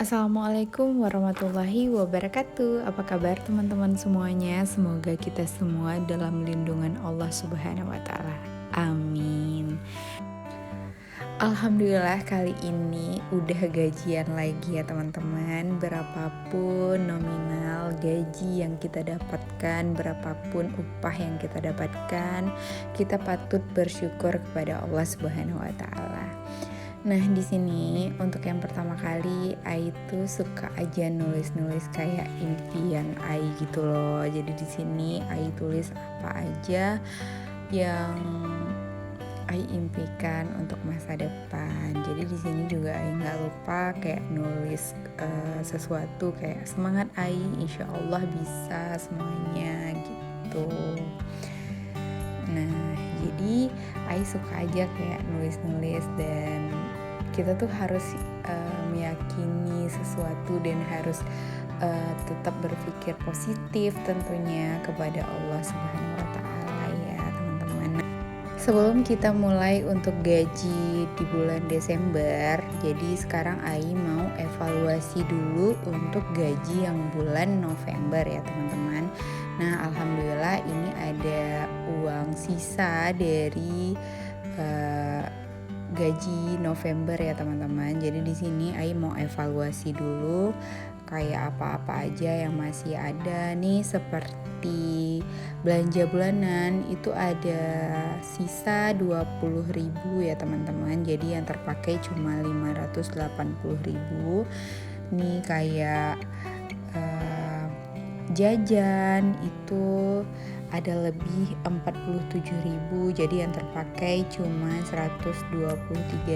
Assalamualaikum warahmatullahi wabarakatuh. Apa kabar teman-teman semuanya? Semoga kita semua dalam lindungan Allah Subhanahu wa taala. Amin. Alhamdulillah kali ini udah gajian lagi ya teman-teman. Berapapun nominal gaji yang kita dapatkan, berapapun upah yang kita dapatkan, kita patut bersyukur kepada Allah Subhanahu wa taala. Nah, di sini untuk yang pertama kali Ai tuh suka aja nulis-nulis kayak impian Ai gitu loh. Jadi di sini Ai tulis apa aja yang Ai impikan untuk masa depan. Jadi di sini juga Ai nggak lupa kayak nulis sesuatu kayak semangat Ai, insya Allah bisa semuanya gitu. Nah, jadi Ai suka aja kayak nulis-nulis dan kita tuh harus meyakini sesuatu dan harus tetap berpikir positif tentunya kepada Allah Subhanahu wa taala ya, teman-teman. Sebelum kita mulai untuk gaji di bulan Desember, jadi sekarang Ai mau evaluasi dulu untuk gaji yang bulan November ya teman-teman. Nah, alhamdulillah ini ada uang sisa dari gaji November ya teman-teman. Jadi di sini Ai mau evaluasi dulu kayak apa-apa aja yang masih ada nih, seperti belanja bulanan itu ada sisa 20.000 ya teman-teman. Jadi yang terpakai cuma 580.000. Nih kayak jajan itu ada lebih 47.000, jadi yang terpakai cuma 123.000.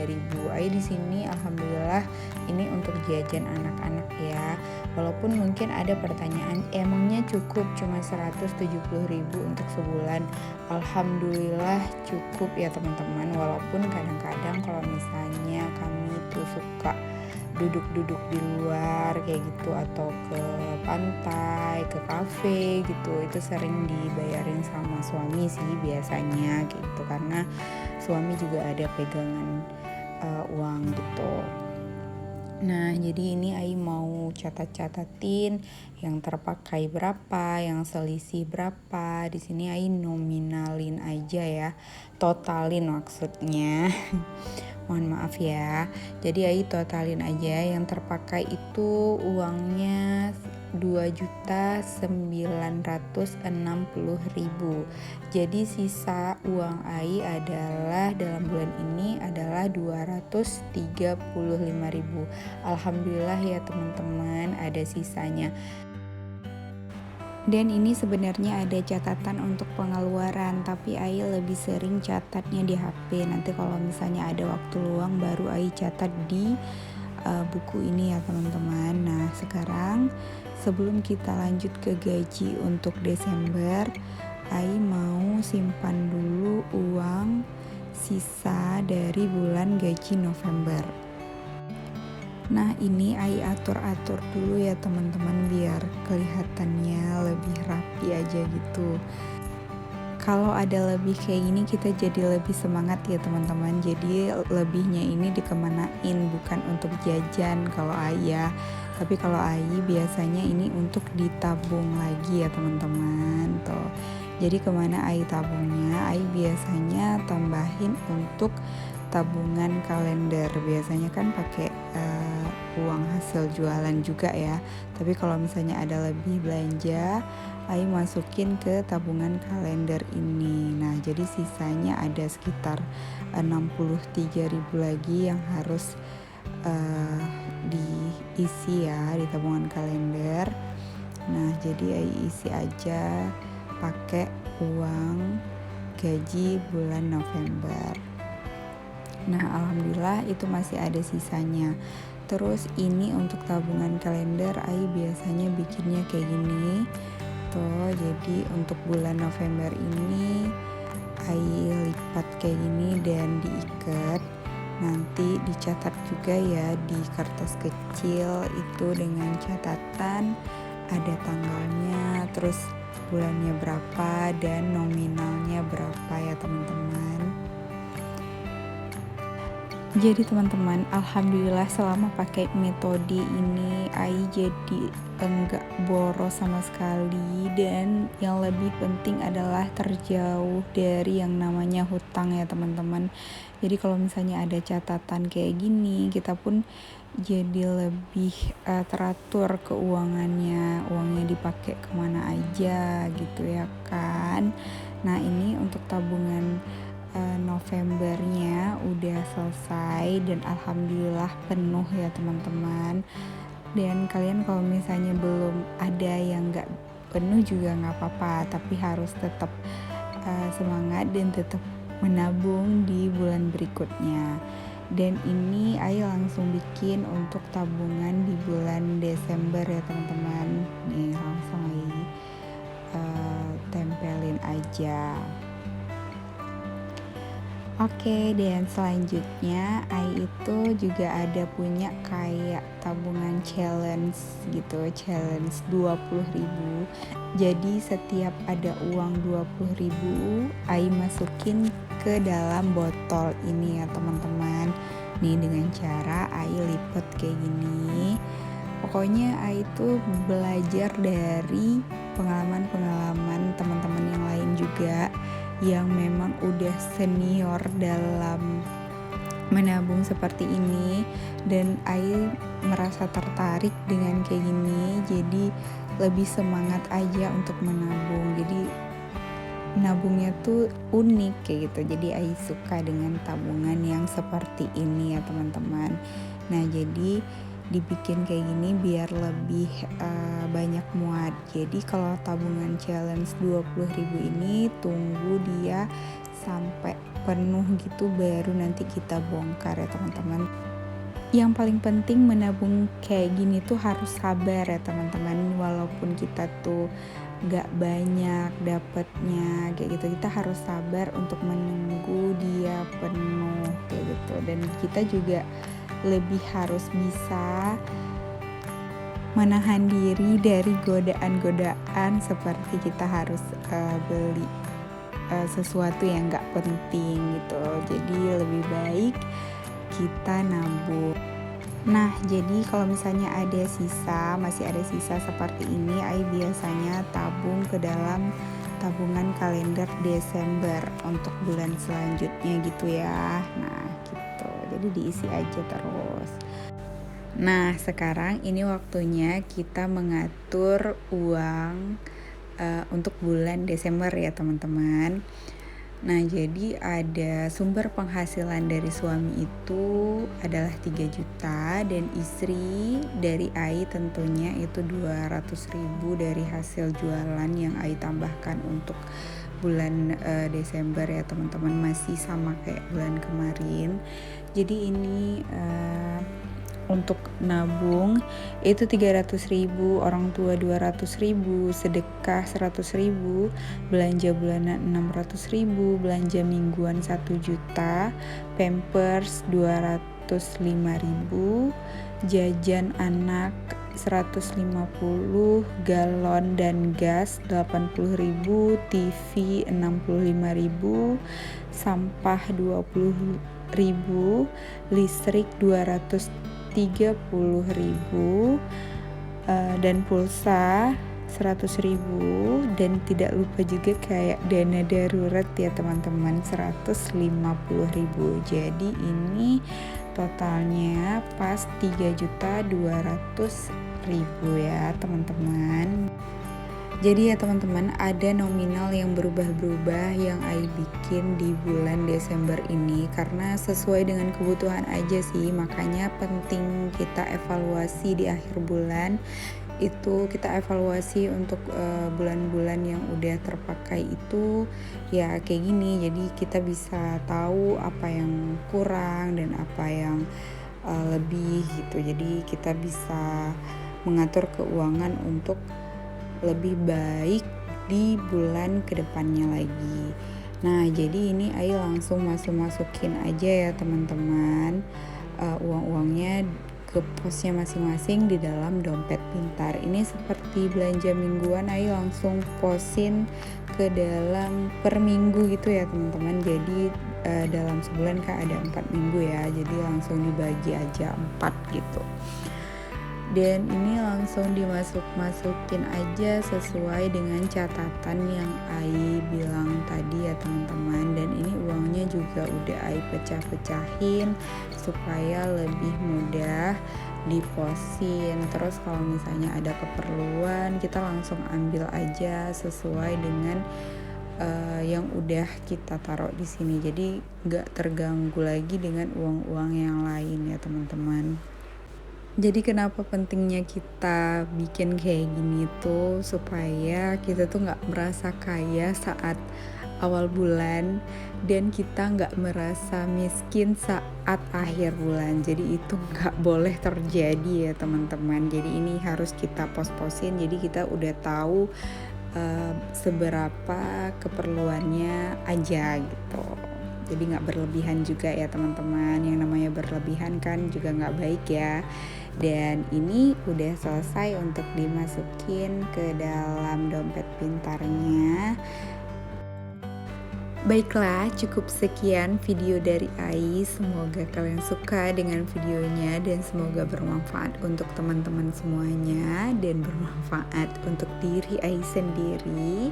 Ai di sini alhamdulillah ini untuk jajan anak-anak ya. Walaupun mungkin ada pertanyaan, emangnya cukup cuma 170.000 untuk sebulan? Alhamdulillah cukup ya teman-teman. Walaupun kadang-kadang kalau misalnya kami tuh suka duduk-duduk di luar kayak gitu atau ke pantai, ke kafe gitu, itu sering dibayarin sama suami sih biasanya gitu, karena suami juga ada pegangan uang gitu. Nah, jadi ini Ai mau catat-catatin yang terpakai berapa, yang selisih berapa. Di sini Ai nominalin aja ya, totalin maksudnya. Mohon maaf ya. Jadi Ai totalin aja yang terpakai itu uangnya 2.960.000. Jadi sisa uang Ai adalah dalam bulan ini adalah 235.000. Alhamdulillah ya teman-teman, ada sisanya. Dan ini sebenarnya ada catatan untuk pengeluaran, tapi Ai lebih sering catatnya di HP. Nanti kalau misalnya ada waktu luang baru Ai catat di buku ini ya teman-teman. Nah, sekarang sebelum kita lanjut ke gaji untuk Desember, Ai mau simpan dulu uang sisa dari bulan gaji November. Nah, ini Ai atur-atur dulu ya teman-teman biar kelihatannya lebih rapi aja gitu. Kalau ada lebih kayak gini kita jadi lebih semangat ya teman-teman. Jadi lebihnya ini dikemanain, bukan untuk jajan kalau Ai ya. Tapi kalau Ai biasanya ini untuk ditabung lagi ya teman-teman tuh. Jadi kemana Ai tabungnya? Ai biasanya tambahin untuk tabungan kalender. Biasanya kan pakai uang hasil jualan juga ya. Tapi kalau misalnya ada lebih belanja, Ai masukin ke tabungan kalender ini. Nah, jadi sisanya ada sekitar 63.000 lagi yang harus diisi ya di tabungan kalender. Nah, jadi Ai isi aja pakai uang gaji bulan November. Nah, alhamdulillah itu masih ada sisanya. Terus ini untuk tabungan kalender Ai biasanya bikinnya kayak gini tuh. Jadi untuk bulan November ini Ai lipat kayak gini dan diikat. Nanti dicatat juga ya di kertas kecil itu dengan catatan ada tanggalnya, terus bulannya berapa dan nominalnya berapa ya teman-teman. Jadi teman-teman, alhamdulillah selama pakai metode ini Ai jadi enggak boros sama sekali, dan yang lebih penting adalah terjauh dari yang namanya hutang ya teman-teman. Jadi kalau misalnya ada catatan kayak gini, kita pun jadi lebih teratur keuangannya, uangnya dipakai kemana aja gitu ya kan. Nah ini untuk tabungan Novembernya udah selesai dan alhamdulillah penuh ya teman-teman. Dan kalian kalau misalnya belum ada yang gak penuh juga gak apa-apa, tapi harus tetap semangat dan tetap menabung di bulan berikutnya. Dan ini Ayo langsung bikin untuk tabungan di bulan Desember ya teman-teman. Nih langsung Ayo tempelin aja. Oke, dan selanjutnya Ai itu juga ada punya kayak tabungan challenge gitu, challenge 20.000. Jadi setiap ada uang 20.000, Ai masukin ke dalam botol ini ya teman-teman. Nih dengan cara Ai lipet kayak gini. Pokoknya Ai itu belajar dari pengalaman-pengalaman teman-teman yang lain juga yang memang udah senior dalam menabung seperti ini, dan Ai merasa tertarik dengan kayak gini, jadi lebih semangat aja untuk menabung. Jadi nabungnya tuh unik kayak gitu, jadi Ai suka dengan tabungan yang seperti ini ya teman-teman. Nah jadi dibikin kayak gini biar lebih banyak muat. Jadi kalau tabungan challenge 20.000 ini tunggu dia sampai penuh gitu baru nanti kita bongkar ya teman-teman. Yang paling penting menabung kayak gini tuh harus sabar ya teman-teman. Walaupun kita tuh gak banyak dapatnya kayak gitu, kita harus sabar untuk menunggu dia penuh kayak gitu. Dan kita juga lebih harus bisa menahan diri dari godaan-godaan seperti kita harus beli sesuatu yang gak penting gitu. Jadi lebih baik kita nabung. Nah jadi kalau misalnya masih ada sisa seperti ini, Ai biasanya tabung ke dalam tabungan kalender Desember untuk bulan selanjutnya gitu ya. Nah gitu, jadi diisi aja terus. Nah sekarang ini waktunya kita mengatur uang untuk bulan Desember ya teman-teman. Nah jadi ada sumber penghasilan dari suami itu adalah 3 juta, dan istri dari Ai tentunya itu 200.000 dari hasil jualan yang Ai tambahkan untuk bulan Desember ya teman-teman, masih sama kayak bulan kemarin. Jadi ini untuk nabung itu 300.000, orang tua 200.000, sedekah 100.000, belanja bulanan 600.000, belanja mingguan 1 juta, pampers 205.000, jajan anak 150, galon dan gas 80.000, TV 65.000, sampah 20.000, listrik 230.000, dan pulsa 100.000, dan tidak lupa juga kayak dana darurat ya teman-teman 150.000. Jadi ini totalnya pas 3.200.000 ya teman-teman. Jadi ya teman-teman, ada nominal yang berubah-berubah yang Ai bikin di bulan Desember ini karena sesuai dengan kebutuhan aja sih. Makanya penting kita evaluasi di akhir bulan. Itu kita evaluasi untuk bulan-bulan yang udah terpakai itu ya kayak gini. Jadi kita bisa tahu apa yang kurang dan apa yang lebih gitu. Jadi kita bisa mengatur keuangan untuk lebih baik di bulan kedepannya lagi. Nah jadi ini Ai langsung masukin aja ya teman-teman uang-uangnya ke posnya masing-masing di dalam dompet pintar. Ini seperti belanja mingguan, Ai langsung posin ke dalam per minggu gitu ya teman-teman. Jadi dalam sebulan kan ada 4 minggu ya, jadi langsung dibagi aja 4 gitu. Dan ini langsung masukin aja sesuai dengan catatan yang Ai bilang tadi ya teman-teman. Dan ini uangnya juga udah Ai pecah-pecahin supaya lebih mudah diposin. Terus kalau misalnya ada keperluan kita langsung ambil aja sesuai dengan yang udah kita taruh di sini. Jadi nggak terganggu lagi dengan uang-uang yang lain ya teman-teman. Jadi kenapa pentingnya kita bikin kayak gini tuh, supaya kita tuh nggak merasa kaya saat awal bulan dan kita nggak merasa miskin saat akhir bulan. Jadi itu nggak boleh terjadi ya teman-teman. Jadi ini harus kita pos-posin, jadi kita udah tahu seberapa keperluannya aja gitu. Jadi nggak berlebihan juga ya teman-teman. Yang namanya berlebihan kan juga nggak baik ya. Dan ini udah selesai untuk dimasukin ke dalam dompet pintarnya. Baiklah, cukup sekian video dari Ai. Semoga kalian suka dengan videonya dan semoga bermanfaat untuk teman-teman semuanya dan bermanfaat untuk diri Ai sendiri.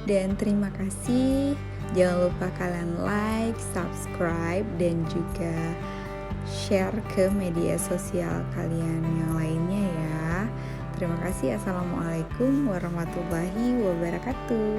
Dan terima kasih. Jangan lupa kalian like, subscribe, dan juga share ke media sosial kalian yang lainnya ya. Terima kasih. Assalamualaikum warahmatullahi wabarakatuh.